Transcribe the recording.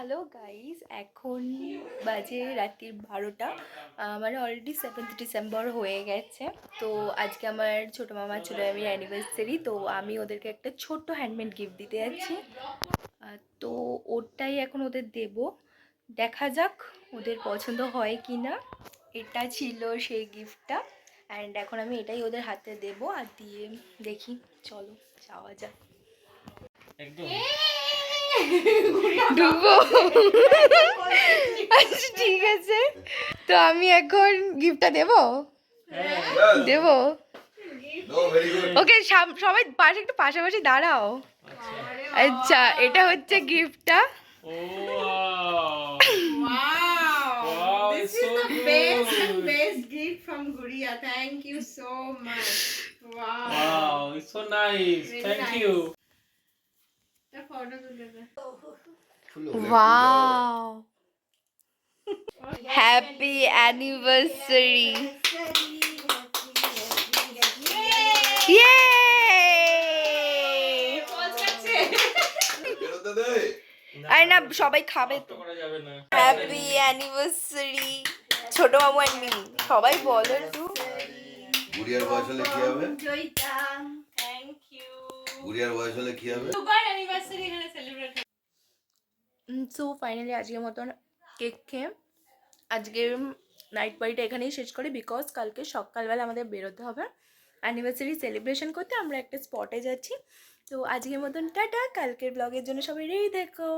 Hello guys, এখন বাজে রাত্রির 12টা। মানে অলরেডি 7th ডিসেম্বর হয়ে গেছে। তো আজকে আমার ছোটো মামা ছিল আমি অ্যানিভার্সারি, তো আমি ওদেরকে একটা ছোট্ট হ্যান্ডমেড গিফট দিতে যাচ্ছি। তো ওটাই এখন ওদের দেব, দেখা যাক ওদের পছন্দ হয় কি না। এটা ছিল সেই গিফটটা, অ্যান্ড এখন আমি এটাই ওদের হাতে দেব আর দিয়ে দেখি, চলো যাওয়া যাক। একদম ডুবো। আচ্ছা ঠিক আছে, তো আমি এখন গিফটটা দেবো। ওকে, সবাই পাশে একটু পাশাপাশি দাঁড়াও। আচ্ছা, এটা হচ্ছে গিফটটা। This is the best gift from Guria. Thank you so much. Wow, it's so nice. Thank you. Wow. Happy anniversary. Yay! আরে না, সবাই খাবে তো। হ্যাপি অ্যানিভার্সারি ছোট মামু এন্ড মি। সবাই বলো একটু। গুড়িয়ার বয়স হলে কি হবে? thank you. গুড়িয়ার বয়স হলে কি হবে? সুপার অ্যানিভার্সারি এখানে সেলিব্রেট। সো ফাইনালি আজকের মতন কেক খেয়ে আজকের নাইট পার্টিটা এখানেই শেষ করি, বিকজ কালকে সকালবেলা আমাদের বেরোতে হবে অ্যানিভার্সারি সেলিব্রেশন করতে। আমরা একটা স্পটে যাচ্ছি। তো আজকের মতন টাটা, কালকের ব্লগের জন্য সবাই রেডি থেকো।